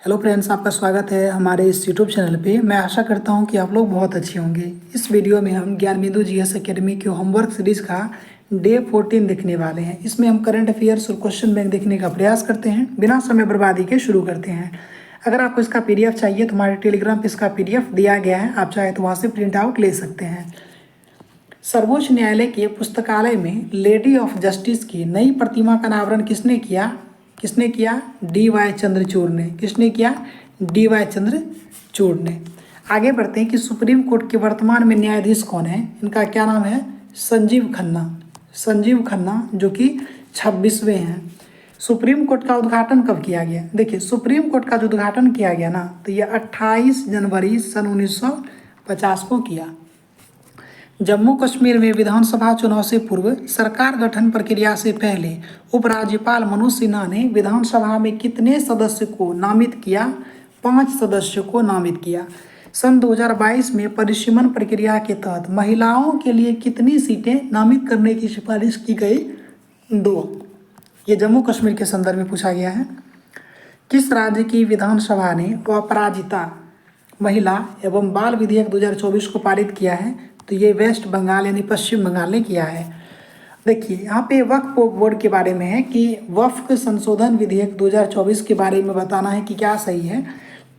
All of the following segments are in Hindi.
हेलो फ्रेंड्स, आपका स्वागत है हमारे इस यूट्यूब चैनल पे। मैं आशा करता हूँ कि आप लोग बहुत अच्छे होंगे। इस वीडियो में हम ज्ञान बिंदु जीएस एकेडमी के होमवर्क सीरीज का डे 14 देखने वाले हैं। इसमें हम करंट अफेयर्स और क्वेश्चन बैंक देखने का प्रयास करते हैं। बिना समय बर्बादी के शुरू करते हैं। अगर आपको इसका पीडीएफ चाहिए तो हमारे टेलीग्राम पर इसका पीडीएफ दिया गया है, आप चाहे तो वहाँ से प्रिंट आउट ले सकते हैं। सर्वोच्च न्यायालय के पुस्तकालय में लेडी ऑफ जस्टिस की नई प्रतिमा का अनावरण किसने किया? डी.वाई. चंद्रचूड़ ने। किसने किया? डी.वाई. चंद्रचूड़ ने। आगे बढ़ते हैं कि सुप्रीम कोर्ट के वर्तमान में न्यायाधीश कौन है। इनका क्या नाम है? संजीव खन्ना, जो कि 26वें हैं। सुप्रीम कोर्ट का उद्घाटन कब किया गया? देखिए, सुप्रीम कोर्ट का जो उद्घाटन किया गया ना, तो ये 28 जनवरी सन 1950 को किया। जम्मू कश्मीर में विधानसभा चुनाव से पूर्व सरकार गठन प्रक्रिया से पहले उपराज्यपाल मनोज सिन्हा ने विधानसभा में कितने सदस्य को नामित किया? 5 सदस्यों को नामित किया। सन 2022 में परिसीमन प्रक्रिया के तहत महिलाओं के लिए कितनी सीटें नामित करने की सिफारिश की गई? 2। ये जम्मू कश्मीर के संदर्भ में पूछा गया है। किस राज्य की विधानसभा ने अपराजिता महिला एवं बाल विधेयक 2024 को पारित किया है? तो ये वेस्ट बंगाल यानी पश्चिम बंगाल ने किया है। देखिए, यहाँ पे वक्फ बोर्ड के बारे में है कि वक्फ संशोधन विधेयक 2024 के बारे में बताना है कि क्या सही है।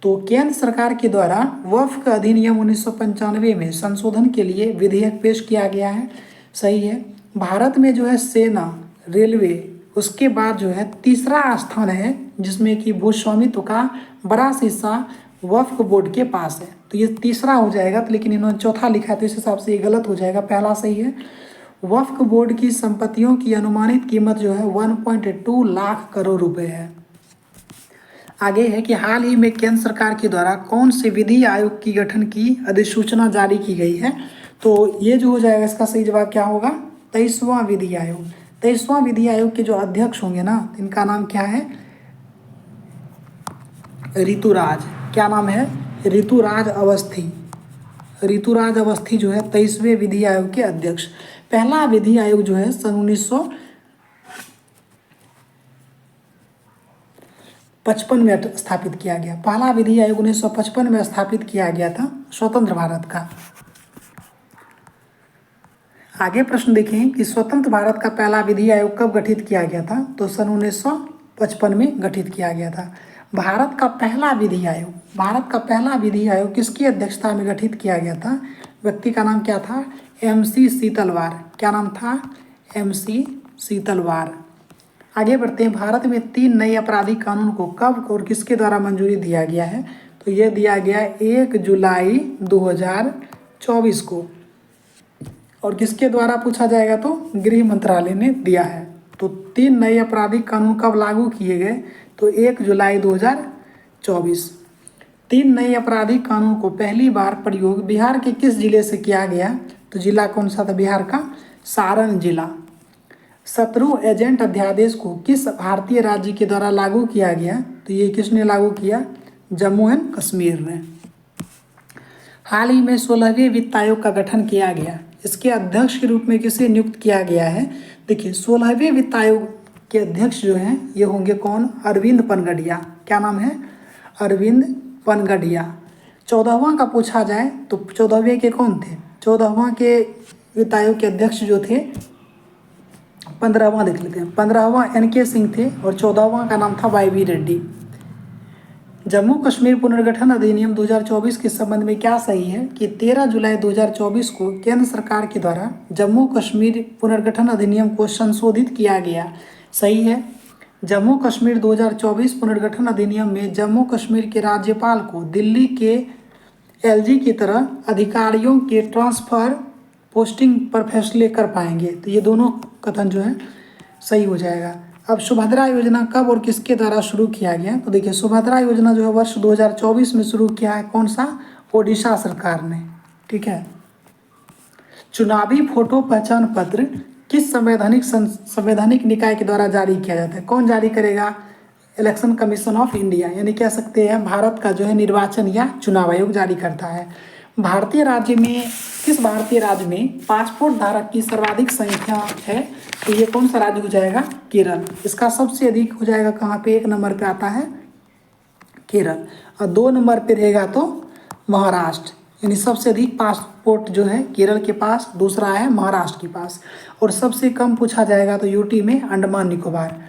तो केंद्र सरकार के द्वारा वक्फ अधिनियम 1995 में संशोधन के लिए विधेयक पेश किया गया है। सही है। भारत में जो है सेना, रेलवे, उसके बाद जो है तीसरा स्थान है जिसमें कि भूस्वामित्व का बड़ा हिस्सा वक्फ बोर्ड के पास है। तो ये तीसरा हो जाएगा, तो लेकिन इन्होंने चौथा लिखा है तो इस हिसाब से ये गलत हो जाएगा। पहला सही है। वक्फ बोर्ड की संपत्तियों की अनुमानित कीमत जो है 1.2 लाख करोड़ रुपए है। आगे है कि हाल ही में केंद्र सरकार के द्वारा कौन से विधि आयोग की गठन की अधिसूचना जारी की गई है? तो ये जो हो जाएगा, इसका सही जवाब क्या होगा? 23वां विधि आयोग। 23वां विधि आयोग के जो अध्यक्ष होंगे ना, इनका नाम क्या है? ऋतुराज। क्या नाम है? ऋतुराज अवस्थी जो है 23वें विधि आयोग के अध्यक्ष। पहला विधि आयोग जो है सन 1955 में स्थापित किया गया। पहला विधि आयोग 1955 में स्थापित किया गया था, स्वतंत्र भारत का। आगे प्रश्न देखें कि स्वतंत्र भारत का पहला विधि आयोग कब गठित किया गया था? तो सन 1955 में गठित किया गया था। भारत का पहला विधि आयोग किसकी अध्यक्षता में गठित किया गया था? व्यक्ति का नाम क्या था? MC सीतलवार। क्या नाम था? MC सीतलवार। आगे बढ़ते हैं। भारत में 3 नए आपराधिक कानून को कब और किसके द्वारा मंजूरी दिया गया है? तो ये दिया गया 1 जुलाई 2024 को। और किसके द्वारा पूछा जाएगा? तो गृह मंत्रालय ने दिया है। तो 3 नए आपराधिक कानून कब लागू किए गए? तो 1 जुलाई 2024। 3 नए आपराधिक कानून को पहली बार प्रयोग बिहार के किस जिले से किया गया? तो जिला कौन सा था? बिहार का सारण जिला। शत्रु एजेंट अध्यादेश को किस भारतीय राज्य के द्वारा लागू किया गया? तो ये किसने लागू किया? जम्मू एंड कश्मीर ने। हाल ही में 16वें वित्त आयोग का गठन किया गया। इसके अध्यक्ष के रूप में किसे नियुक्त किया गया है? देखिए, 16वें वित्त आयोग के अध्यक्ष जो हैं ये होंगे कौन? अरविंद पनगडिया। क्या नाम है? अरविंद पनगडिया। 14वां का पूछा जाए तो 14वें के कौन थे? 14वां के वित्त आयोग के अध्यक्ष जो थे, 15वां देख लेते हैं। 15वां NK सिंह थे और 14वां का नाम था YV रेड्डी। जम्मू कश्मीर पुनर्गठन अधिनियम 2024 के संबंध में क्या सही है? कि 13 जुलाई 2024 को केंद्र सरकार के द्वारा जम्मू कश्मीर पुनर्गठन अधिनियम को संशोधित किया गया। सही है। जम्मू कश्मीर 2024 पुनर्गठन अधिनियम में जम्मू कश्मीर के राज्यपाल को दिल्ली के LG की तरह अधिकारियों के ट्रांसफ़र पोस्टिंग पर फैसले कर पाएंगे। तो ये दोनों कथन जो है सही हो जाएगा। अब सुभद्रा योजना कब और किसके द्वारा शुरू किया गया? तो देखिए, सुभद्रा योजना जो है वर्ष 2024 में शुरू किया है। कौन सा? ओडिशा सरकार ने। ठीक है। चुनावी फोटो पहचान पत्र किस संवैधानिक निकाय के द्वारा जारी किया जाता है? कौन जारी करेगा? इलेक्शन कमीशन ऑफ इंडिया, यानी कह सकते हैं भारत का जो है निर्वाचन या चुनाव आयोग जारी करता है। किस भारतीय राज्य में पासपोर्ट धारक की सर्वाधिक संख्या है? तो ये कौन सा राज्य हो जाएगा? केरल। इसका सबसे अधिक हो जाएगा कहाँ पे? 1 नंबर पे आता है केरल, और 2 नंबर पे रहेगा तो महाराष्ट्र। यानी सबसे अधिक पासपोर्ट जो है केरल के पास, दूसरा है महाराष्ट्र के पास, और सबसे कम पूछा जाएगा तो यूटी में अंडमान निकोबार।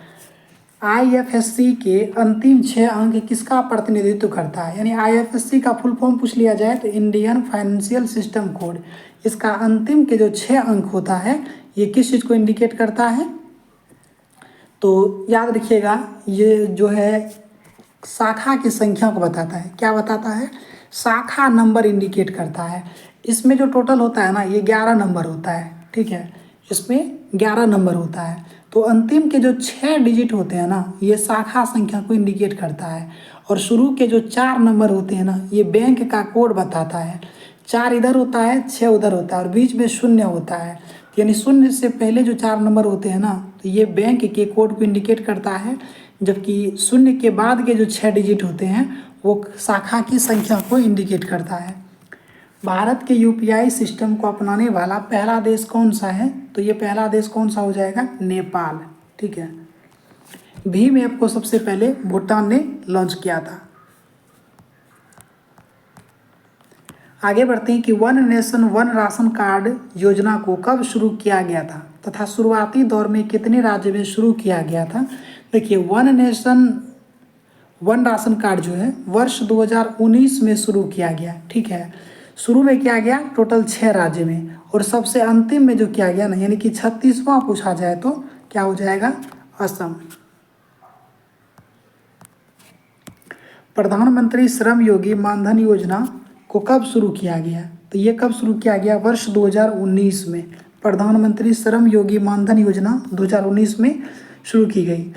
आईएफएससी के अंतिम 6 अंक किसका प्रतिनिधित्व करता है? यानी आईएफएससी का फुल फॉर्म पूछ लिया जाए तो इंडियन फाइनेंशियल सिस्टम कोड, इसका अंतिम के जो 6 अंक होता है ये किस चीज़ को इंडिकेट करता है? तो याद रखिएगा, ये जो है शाखा की संख्या को बताता है। क्या बताता है? शाखा नंबर इंडिकेट करता है। इसमें जो टोटल होता है ना, ये 11 नंबर होता है, ठीक है, इसमें 11 नंबर होता है। तो अंतिम के जो 6 डिजिट होते हैं ना, ये शाखा संख्या को इंडिकेट करता है, और शुरू के जो 4 नंबर होते हैं ना, ये बैंक का कोड बताता है। 4 इधर होता है, 6 उधर होता है, और बीच में शून्य होता है। यानी शून्य से पहले जो 4 नंबर होते हैं ना, तो ये बैंक के कोड को इंडिकेट करता है, जबकि शून्य के बाद के जो 6 डिजिट होते हैं वो शाखा की संख्या को इंडिकेट करता है। भारत के यूपीआई सिस्टम को अपनाने वाला पहला देश कौन सा है? तो ये पहला देश कौन सा हो जाएगा? नेपाल, ठीक है। भीम ऐप को सबसे पहले भूटान ने लॉन्च किया था। आगे बढ़ते हैं कि one nation one ration card योजना को कब शुरू किया गया था तथा शुरुआती दौर में कितने राज्य में शुरू किया गया था? देखिए, one nation one ration card जो है वर्ष 2019 में शुरू किया गया, ठीक है। शुरू में किया गया टोटल 6 राज्य में, और सबसे अंतिम में जो किया गया ना, यानी कि 36वां पूछा जाए तो क्या हो जाएगा? असम। प्रधानमंत्री श्रम योगी मानधन योजना को कब शुरू किया गया? तो ये कब शुरू किया गया? वर्ष 2019 में प्रधानमंत्री श्रम योगी मानधन योजना 2019 में शुरू की गई।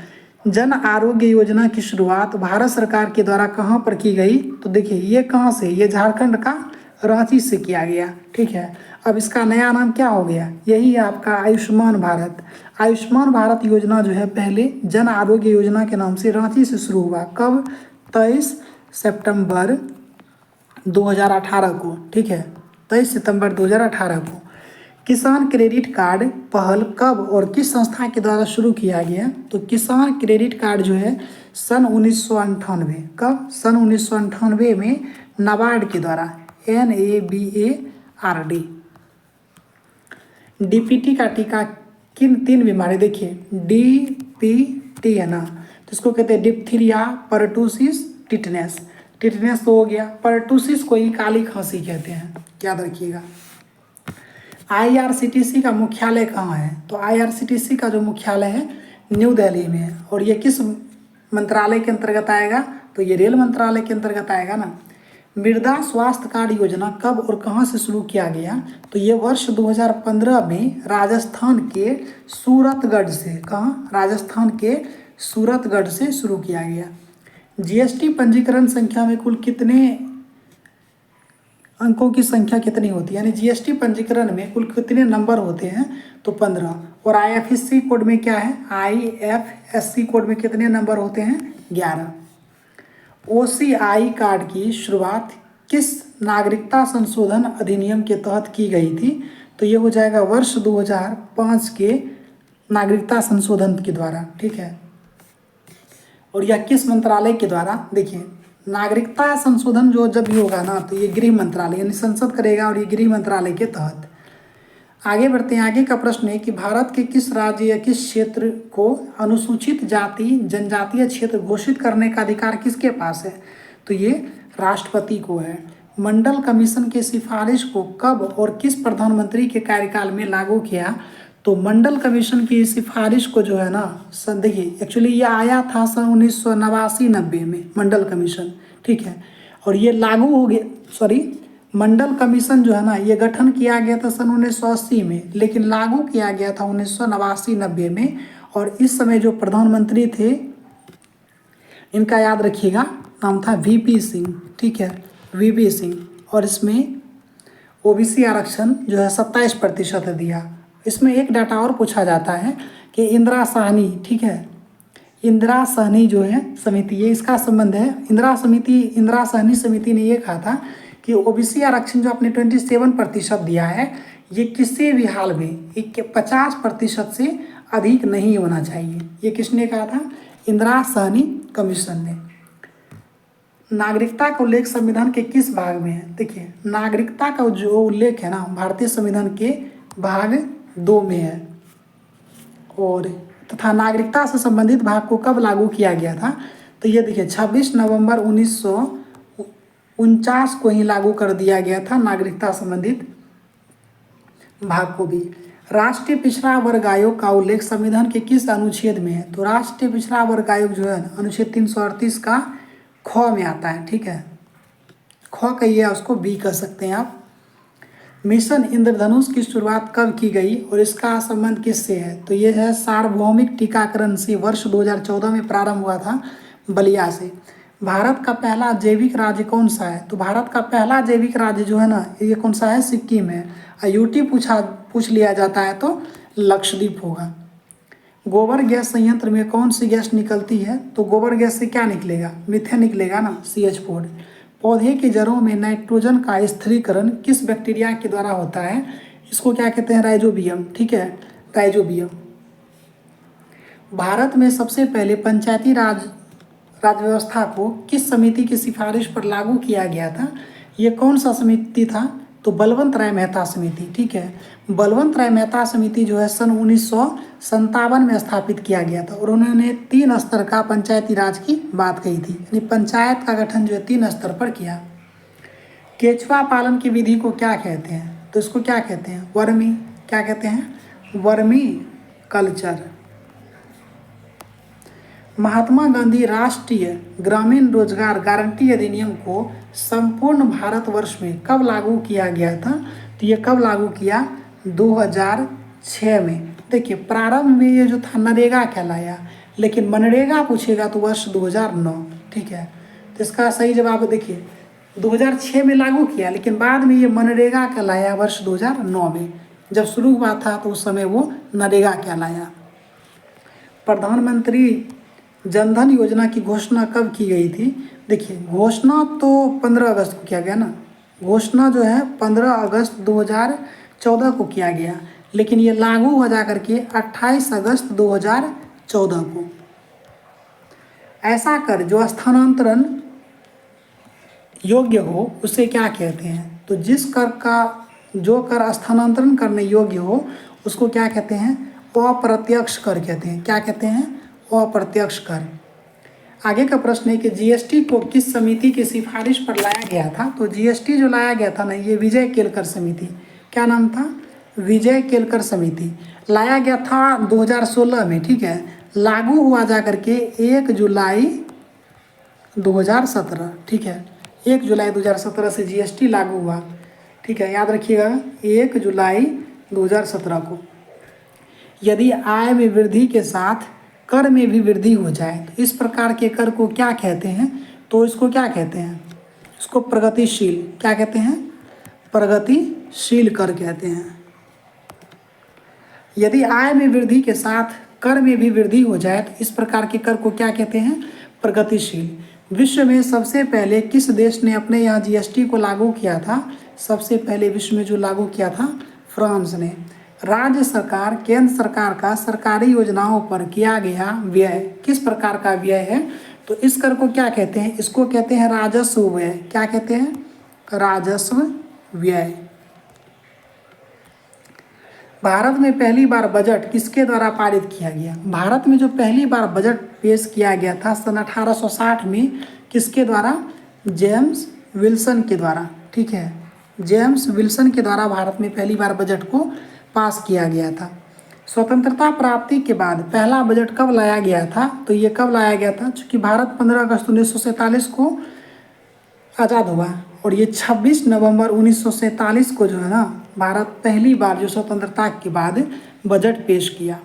जन आरोग्य योजना की शुरुआत भारत सरकार के द्वारा कहाँ पर की गई? तो देखिए, ये कहाँ से? ये झारखंड का रांची से किया गया, ठीक है। अब इसका नया नाम क्या हो गया? यही है आपका आयुष्मान भारत। आयुष्मान भारत योजना जो है पहले जन आरोग्य योजना के नाम से रांची से शुरू हुआ। कब? 23 सितंबर 2018 को, ठीक है, 23 सितंबर 2018 को। किसान क्रेडिट कार्ड पहल कब और किस संस्था के द्वारा शुरू किया गया? तो किसान क्रेडिट कार्ड जो है सन 1998, कब? सन 1998 में नाबार्ड के द्वारा, NABARD। डीपीटी का टीका किन 3 बीमारी? देखिए, डीपीटी है ना, तो इसको कहते हैं डिप्थीरिया, परटूसिस, टिटनेस। टिटनेस तो हो गया, परटूसिस को ही काली खांसी कहते हैं, याद रखिएगा। IRCTC का मुख्यालय कहाँ है? तो IRCTC का जो मुख्यालय है न्यू दिल्ली में है, और ये किस मंत्रालय के अंतर्गत आएगा? तो ये रेल मंत्रालय के अंतर्गत आएगा ना। मृदा स्वास्थ्य कार्ड योजना कब और कहाँ से शुरू किया गया? तो ये वर्ष 2015 में राजस्थान के सूरतगढ़ से, कहाँ? राजस्थान के सूरतगढ़ से शुरू किया गया। जीएसटी पंजीकरण संख्या में कुल कितने अंकों की संख्या कितनी होती है? यानी जीएसटी पंजीकरण में कुल कितने नंबर होते हैं? तो 15। और आईएफएससी कोड में क्या है? आईएफएससी कोड में कितने नंबर होते हैं? 11। ओसीआई कार्ड की शुरुआत किस नागरिकता संशोधन अधिनियम के तहत की गई थी? तो ये हो जाएगा वर्ष 2005 के नागरिकता संशोधन के द्वारा, ठीक है। और यह किस मंत्रालय के द्वारा? देखिए, नागरिकता संशोधन जो जब भी होगा ना, तो ये गृह मंत्रालय यानी संसद करेगा, और ये गृह मंत्रालय के तहत। आगे बढ़ते हैं। आगे का प्रश्न है कि भारत के किस राज्य या किस क्षेत्र को अनुसूचित जाति जनजातीय क्षेत्र घोषित करने का अधिकार किसके पास है? तो ये राष्ट्रपति को है। मंडल कमीशन की सिफारिश को कब और किस प्रधानमंत्री के कार्यकाल में लागू किया? तो मंडल कमीशन की सिफारिश को जो है ना, देखिए एक्चुअली ये आया था सन 1989-90 में मंडल कमीशन, ठीक है, और ये लागू हो गया, मंडल कमीशन जो है ना, ये गठन किया गया था सन 1980 में, लेकिन लागू किया गया था 1989-90 में। और इस समय जो प्रधानमंत्री थे, इनका याद रखिएगा, नाम था वीपी सिंह, ठीक है, वीपी सिंह। और इसमें ओबीसी आरक्षण जो है 27% दिया। इसमें एक डाटा और पूछा जाता है कि इंदिरा साहनी, ठीक है, इंदिरा साहनी जो है समिति, ये इसका संबंध है। इंदिरा साहनी समिति ने ये कहा था कि ओबीसी आरक्षण जो आपने 27% दिया है, ये किसी भी हाल में 50% से अधिक नहीं होना चाहिए। ये किसने कहा था? इंदिरा साहनी कमीशन ने। नागरिकता का उल्लेख संविधान के किस भाग में है? देखिए, नागरिकता का जो उल्लेख है ना, भारतीय संविधान के भाग 2 में है। और तथा नागरिकता से संबंधित भाग को कब लागू किया गया था? तो ये देखिए 26 नवंबर 1949 को ही लागू कर दिया गया था नागरिकता संबंधित भाग को भी। राष्ट्रीय पिछड़ा वर्ग आयोग का उल्लेख संविधान के किस अनुच्छेद में है? तो राष्ट्रीय पिछड़ा वर्ग आयोग जो है अनुच्छेद 338 का ख में आता है। ठीक है, ख कहिए, उसको बी कह सकते हैं आप। मिशन इंद्रधनुष की शुरुआत कब की गई और इसका संबंध किससे है? तो ये है सार्वभौमिक टीकाकरण से वर्ष 2014 में प्रारंभ हुआ था, बलिया से। भारत का पहला जैविक राज्य कौन सा है? तो भारत का पहला जैविक राज्य जो है ना, ये कौन सा है? सिक्किम है। यूटी पूछ लिया जाता है तो लक्षद्वीप होगा। गोबर गैस संयंत्र में कौन सी गैस निकलती है? तो गोबर गैस से क्या निकलेगा? मीथेन निकलेगा ना, CH4। पौधे की जड़ों में नाइट्रोजन का स्थिरीकरण किस बैक्टीरिया के द्वारा होता है? इसको क्या कहते हैं? राइजोबियम। ठीक है, राइजोबियम। भारत में सबसे पहले पंचायती राज व्यवस्था को किस समिति की सिफारिश पर लागू किया गया था? ये कौन सा समिति था? तो बलवंत राय मेहता समिति। ठीक है, बलवंत राय मेहता समिति जो है सन 1957 में स्थापित किया गया था और उन्होंने 3 स्तर का पंचायती राज की बात कही थी, यानी पंचायत का गठन जो है 3 स्तर पर किया। केचुआ पालन की विधि को क्या कहते हैं? तो इसको क्या कहते हैं? वर्मी। क्या कहते हैं? Vermi culture. महात्मा गांधी राष्ट्रीय ग्रामीण रोजगार गारंटी अधिनियम को संपूर्ण भारतवर्ष में कब लागू किया गया था? तो ये कब लागू किया? 2006 में। देखिए, प्रारंभ में ये जो था नरेगा कहलाया, लेकिन मनरेगा पूछेगा तो वर्ष 2009। ठीक है, तो इसका सही जवाब देखिए 2006 में लागू किया, लेकिन बाद में ये मनरेगा कहलाया वर्ष 2009 में। जब शुरू हुआ था तो उस समय वो नरेगा कहलाया। प्रधानमंत्री जनधन योजना की घोषणा कब की गई थी? देखिए, घोषणा तो 15 अगस्त को किया गया ना, घोषणा जो है 15 अगस्त 2014 को किया गया, लेकिन ये लागू हो जा करके 28 अगस्त 2014 को। ऐसा कर जो स्थानांतरण योग्य हो उसे क्या कहते हैं? तो जिस कर का जो कर स्थानांतरण करने योग्य हो उसको क्या कहते हैं? अप्रत्यक्ष कर कहते हैं। क्या कहते हैं? अप्रत्यक्ष कर। आगे का प्रश्न है कि जीएसटी को किस समिति की सिफारिश पर लाया गया था? तो जीएसटी जो लाया गया था ना, ये विजय केलकर समिति। क्या नाम था? विजय केलकर समिति। लाया गया था 2016 में। ठीक है, लागू हुआ जा करके 1 जुलाई 2017। ठीक है, 1 जुलाई 2017 से जीएसटी लागू हुआ। ठीक है, याद रखिएगा 1 जुलाई 2017 को। यदि आय में वृद्धि के साथ कर में भी वृद्धि हो जाए तो इस प्रकार के कर को क्या कहते हैं? तो इसको क्या कहते हैं? इसको प्रगतिशील। क्या कहते हैं? प्रगतिशील कर कहते हैं। यदि आय में वृद्धि के साथ कर में भी वृद्धि हो जाए तो इस प्रकार के कर को क्या कहते हैं? प्रगतिशील। विश्व में सबसे पहले किस देश ने अपने यहाँ जीएसटी को लागू किया था? सबसे पहले विश्व में जो लागू किया था, फ्रांस ने। राज्य सरकार केंद्र सरकार का सरकारी योजनाओं पर किया गया व्यय किस प्रकार का व्यय है? तो इस कर को क्या कहते हैं? इसको कहते हैं राजस्व व्यय। क्या कहते हैं? राजस्व व्यय। भारत में पहली बार बजट किसके द्वारा पारित किया गया? भारत में जो पहली बार बजट पेश किया गया था सन 1860 में, किसके द्वारा? जेम्स विल्सन के द्वारा। ठीक है, जेम्स विल्सन के द्वारा भारत में पहली बार बजट को पास किया गया था। स्वतंत्रता प्राप्ति के बाद पहला बजट कब लाया गया था? तो ये कब लाया गया था? चूँकि भारत 15 अगस्त 1947 को आज़ाद हुआ और ये 26 नवंबर 1947 को जो है ना, भारत पहली बार जो स्वतंत्रता के बाद बजट पेश किया।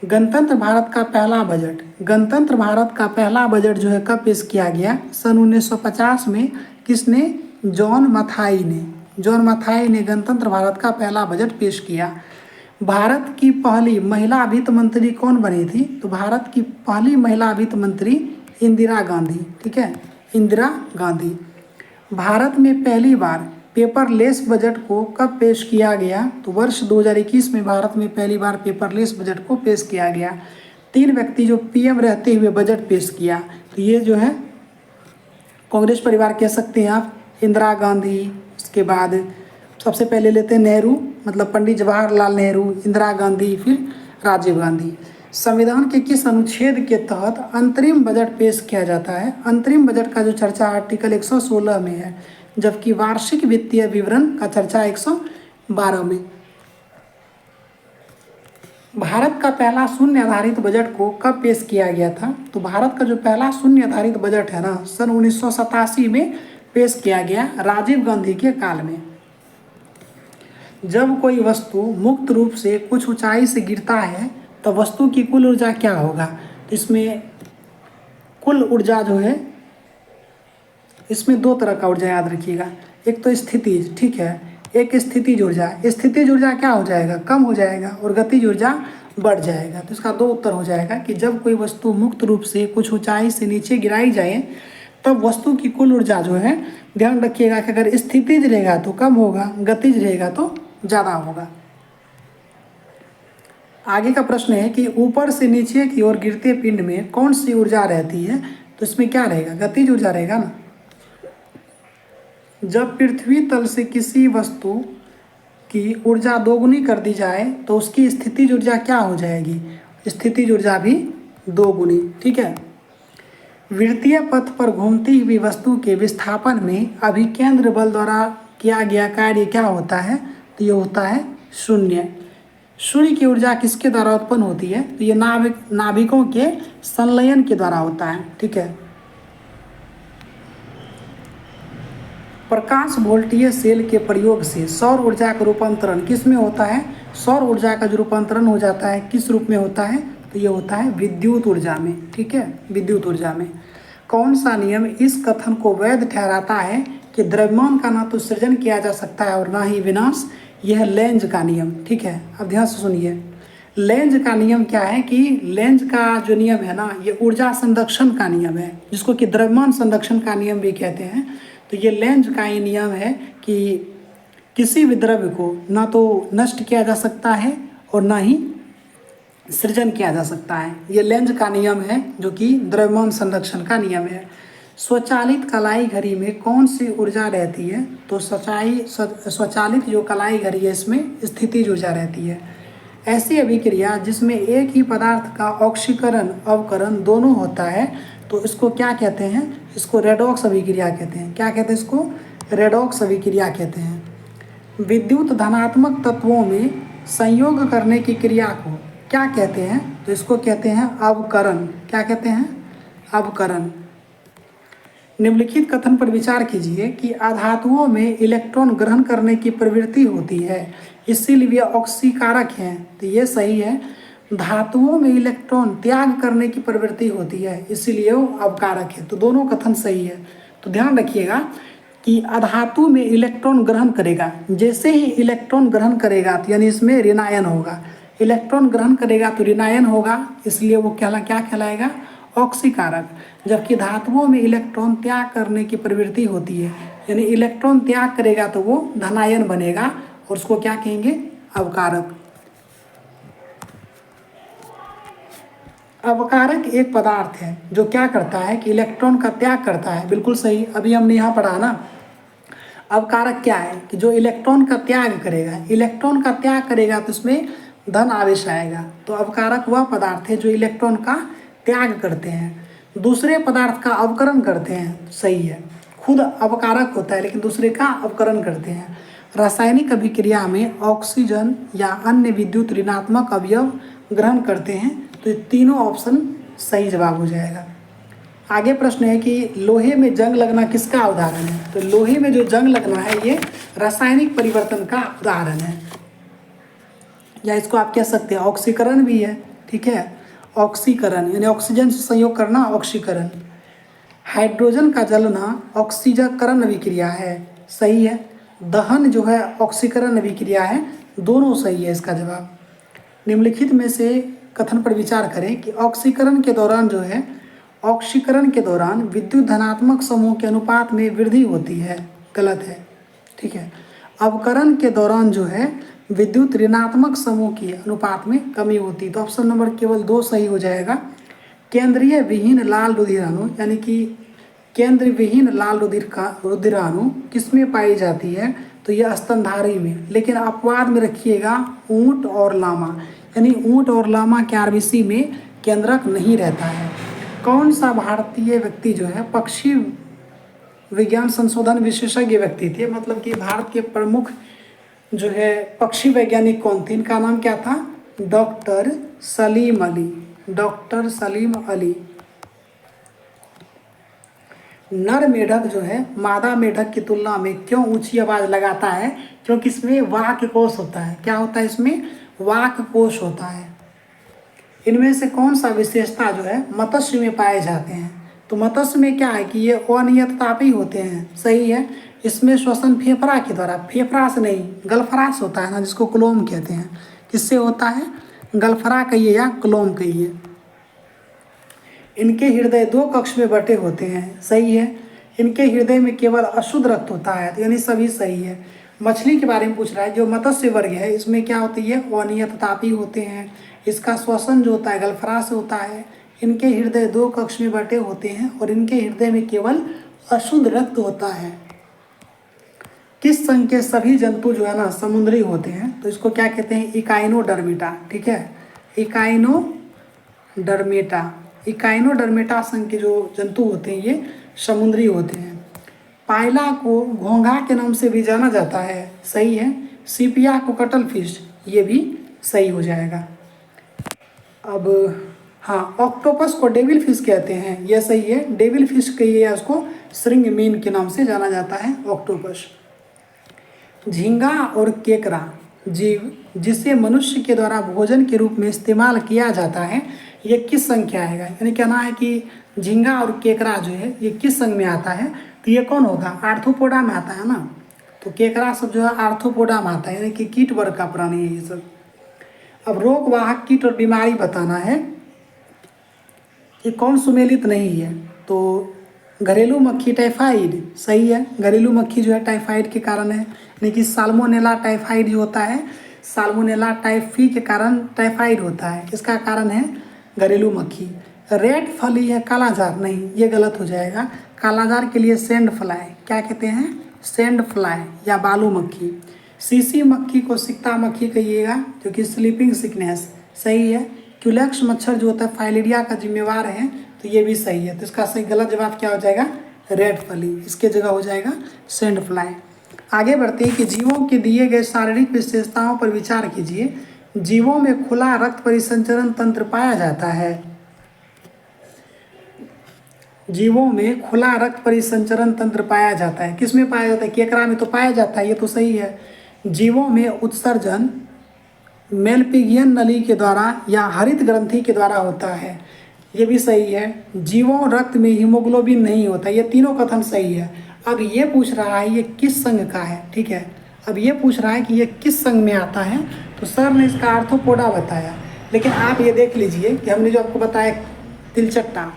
गणतंत्र भारत का पहला बजट, गणतंत्र भारत का पहला बजट जो है कब पेश किया गया? सन 1950 में। किसने? जॉन मथाई ने गणतंत्र भारत का पहला बजट पेश किया। भारत की पहली महिला वित्त मंत्री कौन बनी थी? तो भारत की पहली महिला वित्त मंत्री इंदिरा गांधी। ठीक है, इंदिरा गांधी। भारत में पहली बार पेपरलेस बजट को कब पेश किया गया? तो वर्ष 2021 में भारत में पहली बार पेपरलेस बजट को पेश किया गया। 3 व्यक्ति जो पीएम रहते हुए बजट पेश किया, तो ये जो है कांग्रेस परिवार कह सकते हैं आप, इंदिरा गांधी, उसके बाद सबसे पहले लेते हैं नेहरू, मतलब पंडित जवाहरलाल नेहरू, इंदिरा गांधी, फिर राजीव गांधी। संविधान के किस अनुच्छेद के तहत अंतरिम बजट पेश किया जाता है? अंतरिम बजट का जो चर्चा आर्टिकल 116 में है, जबकि वार्षिक वित्तीय विवरण का चर्चा 112 में। भारत का पहला शून्य आधारित बजट को कब पेश किया गया था? तो भारत का जो पहला शून्य आधारित बजट है ना, सन 1987 में पेश किया गया, राजीव गांधी के काल में। जब कोई वस्तु मुक्त रूप से कुछ ऊंचाई से गिरता है तो वस्तु की कुल ऊर्जा क्या होगा? तो इसमें कुल ऊर्जा जो है, इसमें दो तरह का ऊर्जा याद रखिएगा, एक तो स्थितिज, ठीक है, एक स्थितिज ऊर्जा। स्थितिज ऊर्जा क्या हो जाएगा? कम हो जाएगा, और गतिज ऊर्जा बढ़ जाएगा। तो इसका दो उत्तर हो जाएगा कि जब कोई वस्तु मुक्त रूप से कुछ ऊंचाई से नीचे गिराई जाए तब वस्तु की कुल ऊर्जा जो है, ध्यान रखिएगा कि अगर स्थितिज रहेगा तो कम होगा, गतिज रहेगा तो ज़्यादा होगा। आगे का प्रश्न है कि ऊपर से नीचे की ओर गिरते पिंड में कौन सी ऊर्जा रहती है? तो इसमें क्या रहेगा? गतिज ऊर्जा रहेगा ना। जब पृथ्वी तल से किसी वस्तु की ऊर्जा दोगुनी कर दी जाए तो उसकी स्थितिज ऊर्जा क्या हो जाएगी? स्थितिज ऊर्जा भी दोगुनी, ठीक है। वृत्तीय पथ पर घूमती हुई वस्तु के विस्थापन में अभिकेंद्र बल द्वारा किया गया कार्य क्या होता है? तो ये होता है शून्य। शून्य की ऊर्जा किसके द्वारा उत्पन्न होती है? तो ये नाभिकों के संलयन के द्वारा होता है, ठीक है। प्रकाश वोल्टीय सेल के प्रयोग से सौर ऊर्जा का रूपांतरण किस में होता है? सौर ऊर्जा का जो रूपांतरण हो जाता है किस रूप में होता है? तो ये होता है विद्युत ऊर्जा में, ठीक है, विद्युत ऊर्जा में। कौन सा नियम इस कथन को वैध ठहराता है कि द्रव्यमान का ना तो सृजन किया जा सकता है और ना ही विनाश? यह है लेंज का नियम, ठीक है। अब ध्यान से सुनिए, लेंज का नियम क्या है कि लेंज का जो नियम है ना, ये ऊर्जा संरक्षण का नियम है, जिसको कि द्रव्यमान संरक्षण का नियम भी कहते हैं। तो ये लेंज का ही नियम है कि किसी भी द्रव्य को ना तो नष्ट किया जा सकता है और ना ही सृजन किया जा सकता है। ये लेंज का नियम है जो कि द्रव्यमान संरक्षण का नियम है। स्वचालित कलाई घड़ी में कौन सी ऊर्जा रहती है? तो स्वचालित जो कलाई घड़ी है इसमें स्थितिज ऊर्जा रहती है। ऐसी अभिक्रिया जिसमें एक ही पदार्थ का ऑक्सीकरण अवकरण दोनों होता है तो इसको क्या कहते हैं? इसको रेडॉक्स अभिक्रिया कहते हैं। क्या कहते हैं इसको? रेडॉक्स अभिक्रिया कहते हैं। विद्युत धनात्मक तत्वों में संयोग करने की क्रिया को क्या कहते हैं? तो इसको कहते हैं अवकरण। क्या कहते हैं? अवकरण। निम्नलिखित कथन पर विचार कीजिए कि अधातुओं में इलेक्ट्रॉन ग्रहण करने की प्रवृत्ति होती है, इसीलिए वे ऑक्सीकारक हैं। तो ये सही है। धातुओं में इलेक्ट्रॉन त्याग करने की प्रवृत्ति होती है, इसीलिए वो अवकारक है। तो दोनों कथन सही है। तो ध्यान रखिएगा कि अधातु में इलेक्ट्रॉन ग्रहण करेगा, जैसे ही इलेक्ट्रॉन ग्रहण करेगा तो यानी इसमें ऋणायन होगा। इलेक्ट्रॉन ग्रहण करेगा तो ऋणायन होगा, इसलिए वो क्या कहलाएगा? ऑक्सीकारक। जबकि धातुओं में इलेक्ट्रॉन त्याग करने की प्रवृत्ति होती है, यानी इलेक्ट्रॉन त्याग करेगा तो वो धनायन बनेगा और उसको क्या कहेंगे? अवकारक। अवकारक एक पदार्थ है जो क्या करता है कि इलेक्ट्रॉन का त्याग करता है। बिल्कुल सही, अभी हमने यहाँ पढ़ा ना। अवकारक क्या है कि जो इलेक्ट्रॉन का त्याग करेगा, इलेक्ट्रॉन का त्याग करेगा तो उसमें धन आवेश आएगा। तो अवकारक वह पदार्थ है जो इलेक्ट्रॉन का त्याग करते हैं, दूसरे पदार्थ का अवकरण करते हैं। सही है, खुद अवकारक होता है लेकिन दूसरे का अवकरण करते हैं। रासायनिक अभिक्रिया में ऑक्सीजन या अन्य विद्युत ऋणात्मक अवयव ग्रहण करते हैं। तो ये तीनों ऑप्शन सही जवाब हो जाएगा। आगे प्रश्न है कि लोहे में जंग लगना किसका उदाहरण है? तो लोहे में जो जंग लगना है ये रासायनिक परिवर्तन का उदाहरण है, या इसको आप कह सकते हैं ऑक्सीकरण भी है, ठीक है। ऑक्सीकरण यानी ऑक्सीजन से संयोग करना, ऑक्सीकरण। हाइड्रोजन का जलना ऑक्सीजकरण अभिक्रिया है, सही है। दहन जो है ऑक्सीकरण अभिक्रिया है, दोनों सही है इसका जवाब। निम्नलिखित में से कथन पर विचार करें कि ऑक्सीकरण के दौरान जो है, ऑक्सीकरण के दौरान विद्युत धनात्मक समूह के अनुपात में वृद्धि होती है। गलत है, ठीक है। अवकरण के दौरान जो है विद्युत ऋणात्मक समूह के अनुपात में कमी होती है। तो ऑप्शन नंबर केवल 2 सही हो जाएगा। केंद्रीय विहीन लाल रुधिर अणु यानी कि केंद्र विहीन लाल रुधिराणु किसमें पाई जाती है? तो यह स्तनधारी में। लेकिन अपवाद में रखिएगा ऊंट और लामा, यानी ऊंट और लामा के आरबीसी में केंद्रक नहीं रहता है। कौन सा भारतीय व्यक्ति जो है पक्षी विज्ञान संशोधन विशेषज्ञ व्यक्ति थे? मतलब कि भारत के प्रमुख जो है पक्षी वैज्ञानिक कौन थे? इनका नाम क्या था? डॉक्टर सलीम अली। डॉक्टर सलीम अली। नर मेढक जो है मादा मेढक की तुलना में क्यों ऊंची आवाज लगाता है? क्योंकि इसमें वाक्य कोश होता है। क्या होता है इसमें? वाक्य कोश होता है। इनमें से कौन सा विशेषता जो है मत्स्य में पाए जाते हैं? तो मत्स्य में क्या है कि ये अनियततापी होते हैं। सही है। इसमें श्वसन फेफड़ा के द्वारा, फेफड़ा से नहीं, गलफरा से होता है ना, जिसको क्लोम कहते हैं। किससे होता है? गलफरा कहिए या क्लोम कहिए। इनके हृदय 2 कक्ष में बटे होते हैं। सही है। इनके हृदय में केवल अशुद्ध रक्त होता है, तो यानी सभी सही है। मछली के बारे में पूछ रहा है। जो मत्स्य वर्ग है इसमें क्या होती है? अनियततापी होते हैं। इसका श्वसन जो होता है गलफरा से होता है। इनके हृदय 2 कक्ष में बटे होते हैं और इनके हृदय में केवल अशुद्ध रक्त होता है। किस संघ के सभी जंतु जो है ना समुद्री होते हैं? तो इसको क्या कहते हैं? इकाइनोडर्मेटा। ठीक है, इकाइनोडर्मेटा। इकाइनोडर्मेटा संघ के जो जंतु होते हैं ये समुद्री होते हैं। पायला को घोंघा के नाम से भी जाना जाता है। सही है। सीपिया को कटल फिश, ये भी सही हो जाएगा। अब हाँ, ऑक्टोपस को डेविल फिश कहते हैं, यह सही है। डेविल फिश कहिए या उसको श्रिंग मीन के नाम से जाना जाता है ऑक्टोपस। झींगा और केकड़ा जीव जिसे मनुष्य के द्वारा भोजन के रूप में इस्तेमाल किया जाता है, ये किस संघ में आएगा? यानी कहना है कि झींगा और केकड़ा जो है ये किस संघ में आता है? तो ये कौन होगा? आर्थ्रोपोडा में आता है ना। तो केकड़ा सब जो है आर्थ्रोपोडा में आता है, यानी कि कीट वर्ग का प्राणी है ये सब। अब रोगवाहक कीट और बीमारी बताना है कि कौन सुमेलित नहीं है। तो घरेलू मक्खी टाइफाइड, सही है। घरेलू मक्खी जो है टाइफाइड के कारण है, यानी कि साल्मोनेला टाइफाइड जो होता है, साल्मोनेला टाइफी के कारण टाइफाइड होता है। इसका कारण है घरेलू मक्खी। रेड फली है कालाजार, नहीं ये गलत हो जाएगा। कालाजार के लिए सैंड फ्लाई, क्या कहते हैं? सैंड फ्लाई या बालू मक्खी। सीसी मक्खी को सिकता मक्खी कहिएगा, जो कि स्लीपिंग सिकनेस, सही है। क्यूलेक्स मच्छर जो होता है फाइलेरिया का जिम्मेवार है, तो ये भी सही है। तो इसका सही गलत जवाब क्या हो जाएगा? रेड फली। इसके जगह हो जाएगा सैंड फ्लाई। आगे बढ़ते हैं कि जीवों के दिए गए शारीरिक विशेषताओं पर विचार कीजिए। जीवों में खुला रक्त परिसंचरण तंत्र पाया जाता है। जीवों में खुला रक्त परिसंचरण तंत्र पाया जाता है। किस में पाया जाता है? केकड़ा में तो पाया जाता है, ये तो सही है। जीवों में उत्सर्जन मेलपिगियन नली के द्वारा या हरित ग्रंथि के द्वारा होता है, ये भी सही है। जीवों रक्त में हीमोग्लोबिन नहीं होता, ये तीनों कथन सही है। अब ये पूछ रहा है ये किस संघ का है? ठीक है, अब ये पूछ रहा है कि ये किस संघ में आता है? तो सर ने इसका आर्थ्रोपोडा बताया, लेकिन आप ये देख लीजिए कि हमने जो आपको बताया तिलचट्टा,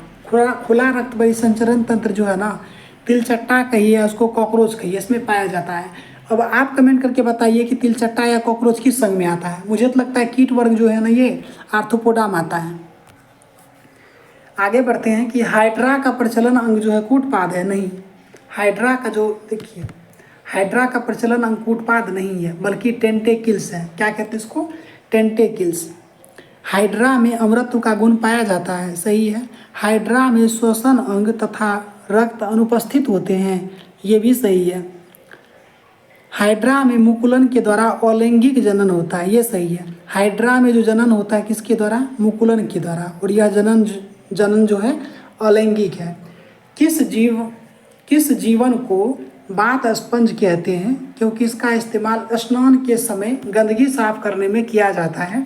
खुला रक्त परिसंचरण तंत्र जो है ना, तिलचट्टा कहिए या उसको कॉकरोच कहिए, इसमें पाया जाता है। अब आप कमेंट करके बताइए कि तिलचट्टा या कॉकरोच किस संघ में आता है। मुझे तो लगता है कीट वर्ग जो है ना ये आर्थ्रोपोडा में आता है। आगे बढ़ते हैं कि हाइड्रा का प्रचलन अंग जो है कूटपाद है, नहीं। हाइड्रा का जो देखिए, हाइड्रा का प्रचलन अंग कूटपाद नहीं है बल्कि टेंटेकिल्स है। क्या कहते हैं इसको? टेंटेकिल्स। हाइड्रा में अमृतत्व का गुण पाया जाता है, सही है। हाइड्रा में श्वसन अंग तथा रक्त अनुपस्थित होते हैं, ये भी सही है। हाइड्रा में मुकुलन के द्वारा अलैंगिक जनन होता है, ये सही है। हाइड्रा में जो जनन होता है किसके द्वारा? मुकुलन के द्वारा, और यह जनन जो है अलैंगिक है। किस जीवन को बाथ स्पंज कहते हैं? क्योंकि इसका इस्तेमाल स्नान के समय गंदगी साफ करने में किया जाता है।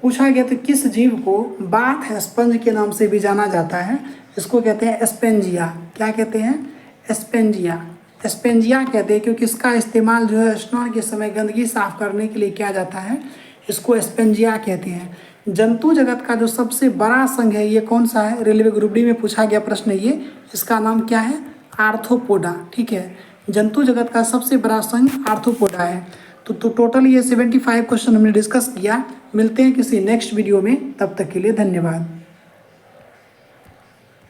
पूछा गया तो किस जीव को बाथ स्पंज के नाम से भी जाना जाता है? इसको कहते हैं स्पेंजिया। क्या कहते हैं? स्पेंजिया। स्पेंजिया कहते हैं क्योंकि इसका इस्तेमाल जो है स्नान के समय गंदगी साफ करने के लिए किया जाता है, इसको स्पेंजिया कहते हैं। जंतु जगत का जो सबसे बड़ा संघ है ये कौन सा है? रेलवे ग्रुप डी में पूछा गया प्रश्न ये, इसका नाम क्या है? आर्थ्रोपोडा। ठीक है, जंतु जगत का सबसे बड़ा संघ आर्थ्रोपोडा है। तो टोटल ये 75 क्वेश्चन हमने डिस्कस किया। मिलते हैं किसी नेक्स्ट वीडियो में, तब तक के लिए धन्यवाद।